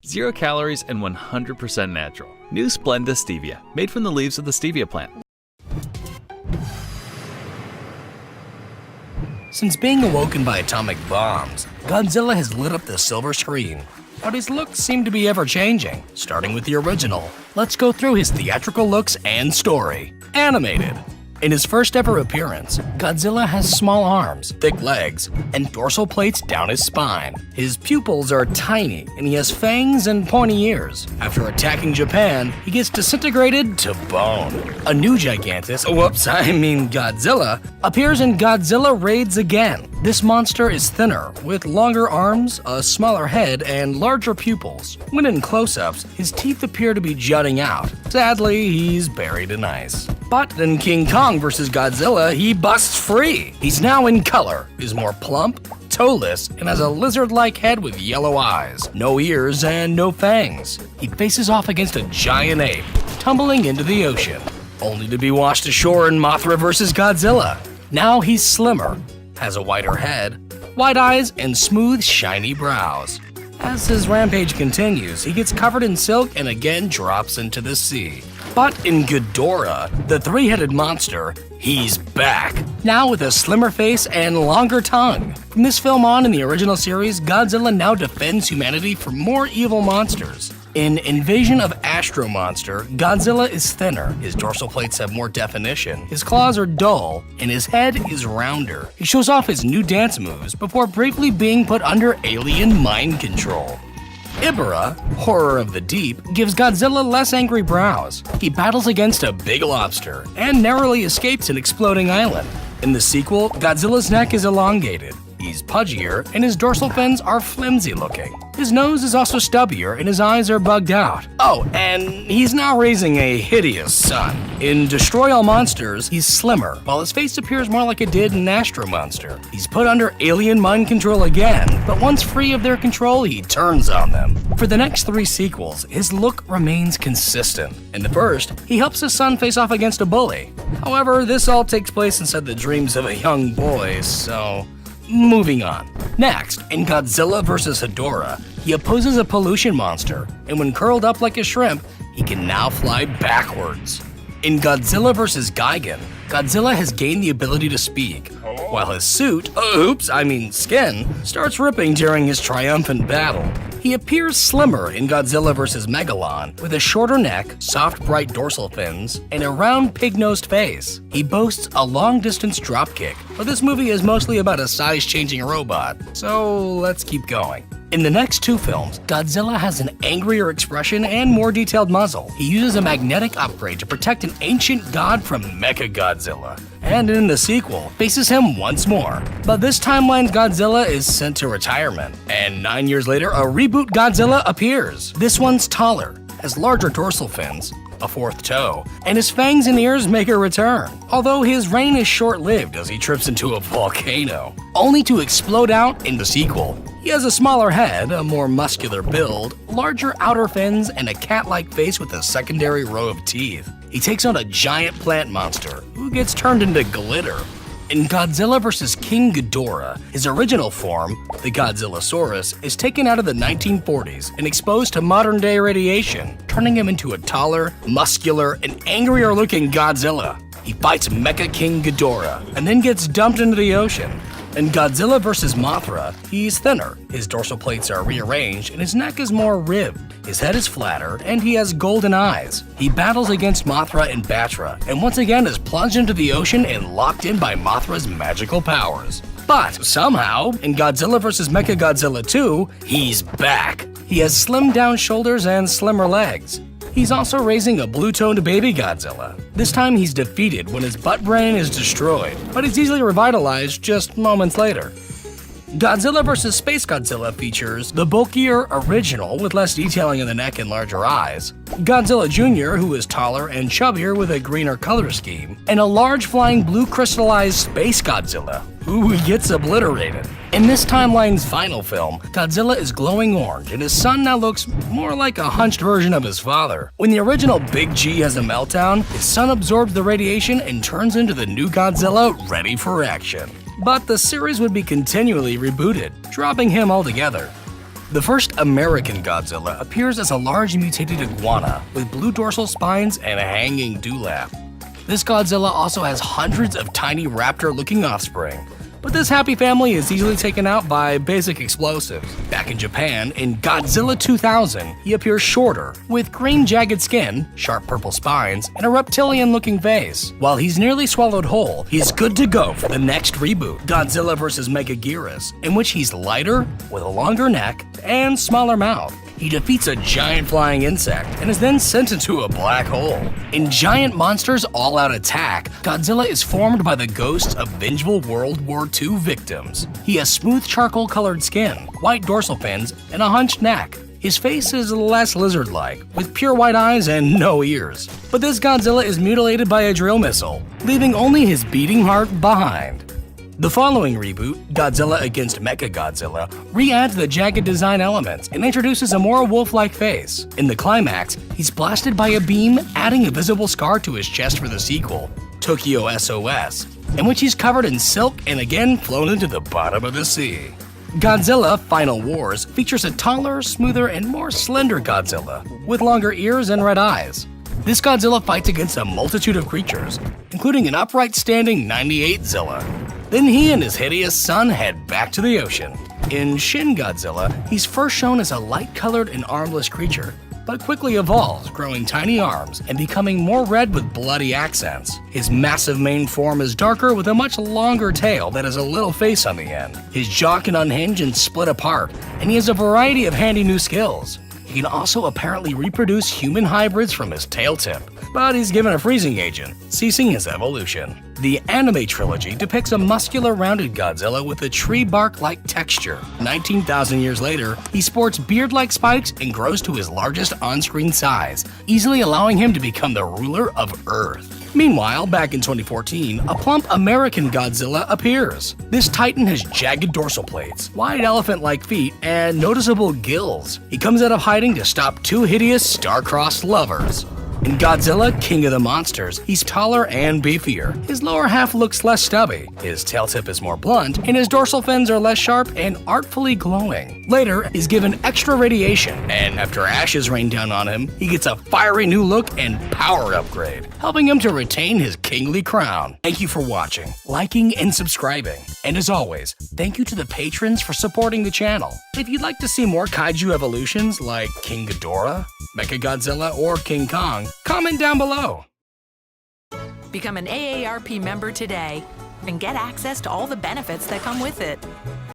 0 calories and 100% natural. New Splenda Stevia, made from the leaves of the stevia plant. Since being awoken by atomic bombs, Godzilla has lit up the silver screen. But his looks seem to be ever-changing, starting with the original. Let's go through his theatrical looks and story. Animated. In his first ever appearance, Godzilla has small arms, thick legs, and dorsal plates down his spine. His pupils are tiny, and he has fangs and pointy ears. After attacking Japan, he gets disintegrated to bone. A new Godzilla, appears in Godzilla Raids Again. This monster is thinner, with longer arms, a smaller head, and larger pupils. When in close-ups, his teeth appear to be jutting out. Sadly, he's buried in ice. But in King Kong vs. Godzilla, he busts free. He's now in color, is more plump, toeless, and has a lizard-like head with yellow eyes, no ears, and no fangs. He faces off against a giant ape, tumbling into the ocean, only to be washed ashore in Mothra vs. Godzilla. Now he's slimmer, has a wider head, wide eyes, and smooth, shiny brows. As his rampage continues, he gets covered in silk and again drops into the sea. But in Ghidorah, the three-headed monster, he's back, now with a slimmer face and longer tongue. From this film on in the original series, Godzilla now defends humanity from more evil monsters. In Invasion of Astro Monster, Godzilla is thinner, his dorsal plates have more definition, his claws are dull, and his head is rounder. He shows off his new dance moves before briefly being put under alien mind control. Ibara, Horror of the Deep, gives Godzilla less angry brows. He battles against a big lobster and narrowly escapes an exploding island. In the sequel, Godzilla's neck is elongated. He's pudgier, and his dorsal fins are flimsy looking. His nose is also stubbier, and his eyes are bugged out. Oh, and he's now raising a hideous son. In Destroy All Monsters, he's slimmer, while his face appears more like it did in Astro Monster. He's put under alien mind control again, but once free of their control, he turns on them. For the next 3 sequels, his look remains consistent. In the first, he helps his son face off against a bully. However, this all takes place inside the dreams of a young boy, so moving on. Next, in Godzilla vs. Hedorah, he opposes a pollution monster, and when curled up like a shrimp, he can now fly backwards. In Godzilla vs. Gigan, Godzilla has gained the ability to speak, while his suit, skin, starts ripping during his triumphant battle. He appears slimmer in Godzilla vs. Megalon, with a shorter neck, soft bright dorsal fins, and a round pig-nosed face. He boasts a long-distance dropkick, but this movie is mostly about a size-changing robot, so let's keep going. In the next 2 films, Godzilla has an angrier expression and more detailed muzzle. He uses a magnetic upgrade to protect an ancient god from Mechagodzilla, and in the sequel, faces him once more. But this timeline's Godzilla is sent to retirement, and 9 years later, a reboot Godzilla appears. This one's taller, has larger dorsal fins, a 4th toe, and his fangs and ears make a return. Although his reign is short-lived as he trips into a volcano, only to explode out in the sequel. He has a smaller head, a more muscular build, larger outer fins, and a cat-like face with a secondary row of teeth. He takes on a giant plant monster, who gets turned into glitter. In Godzilla vs. King Ghidorah, his original form, the Godzillasaurus, is taken out of the 1940s and exposed to modern-day radiation, turning him into a taller, muscular, and angrier-looking Godzilla. He fights Mecha King Ghidorah, and then gets dumped into the ocean. In Godzilla vs. Mothra, he's thinner, his dorsal plates are rearranged, and his neck is more ribbed. His head is flatter, and he has golden eyes. He battles against Mothra and Batra, and once again is plunged into the ocean and locked in by Mothra's magical powers. But somehow, in Godzilla vs. Mechagodzilla 2, he's back. He has slimmed down shoulders and slimmer legs. He's also raising a blue-toned baby Godzilla. This time he's defeated when his butt brain is destroyed, but he's easily revitalized just moments later. Godzilla vs. Space Godzilla features the bulkier original with less detailing in the neck and larger eyes, Godzilla Jr., who is taller and chubbier with a greener color scheme, and a large flying blue crystallized Space Godzilla, who gets obliterated. In this timeline's final film, Godzilla is glowing orange and his son now looks more like a hunched version of his father. When the original Big G has a meltdown, his son absorbs the radiation and turns into the new Godzilla ready for action. But the series would be continually rebooted, dropping him altogether. The first American Godzilla appears as a large mutated iguana with blue dorsal spines and a hanging dewlap. This Godzilla also has hundreds of tiny raptor-looking offspring, but this happy family is easily taken out by basic explosives. Back in Japan, in Godzilla 2000, he appears shorter, with green jagged skin, sharp purple spines, and a reptilian-looking face. While he's nearly swallowed whole, he's good to go for the next reboot, Godzilla vs. Megaguirus, in which he's lighter, with a longer neck, and smaller mouth. He defeats a giant flying insect and is then sent into a black hole. In Giant Monsters All-Out Attack, Godzilla is formed by the ghosts of vengeful World War II victims. He has smooth charcoal-colored skin, white dorsal fins, and a hunched neck. His face is less lizard-like, with pure white eyes and no ears. But this Godzilla is mutilated by a drill missile, leaving only his beating heart behind. The following reboot, Godzilla against Mechagodzilla, re-adds the jagged design elements and introduces a more wolf-like face. In the climax, he's blasted by a beam, adding a visible scar to his chest for the sequel, Tokyo SOS, in which he's covered in silk and again flown into the bottom of the sea. Godzilla Final Wars features a taller, smoother, and more slender Godzilla, with longer ears and red eyes. This Godzilla fights against a multitude of creatures, including an upright standing 98-Zilla. Then he and his hideous son head back to the ocean. In Shin Godzilla, he's first shown as a light-colored and armless creature, but quickly evolves, growing tiny arms and becoming more red with bloody accents. His massive main form is darker with a much longer tail that has a little face on the end. His jaw can unhinge and split apart, and he has a variety of handy new skills. He can also apparently reproduce human hybrids from his tail tip, but he's given a freezing agent, ceasing his evolution. The anime trilogy depicts a muscular, rounded Godzilla with a tree bark-like texture. 19,000 years later, he sports beard-like spikes and grows to his largest on-screen size, easily allowing him to become the ruler of Earth. Meanwhile, back in 2014, a plump American Godzilla appears. This titan has jagged dorsal plates, wide elephant-like feet, and noticeable gills. He comes out of hiding to stop two hideous star-crossed lovers. In Godzilla, King of the Monsters, he's taller and beefier. His lower half looks less stubby, his tail tip is more blunt, and his dorsal fins are less sharp and artfully glowing. Later, he's given extra radiation, and after ashes rain down on him, he gets a fiery new look and power upgrade, helping him to retain his kingly crown. Thank you for watching, liking, and subscribing. And as always, thank you to the patrons for supporting the channel. If you'd like to see more kaiju evolutions like King Ghidorah, Mechagodzilla, or King Kong, comment down below. Become an AARP member today and get access to all the benefits that come with it.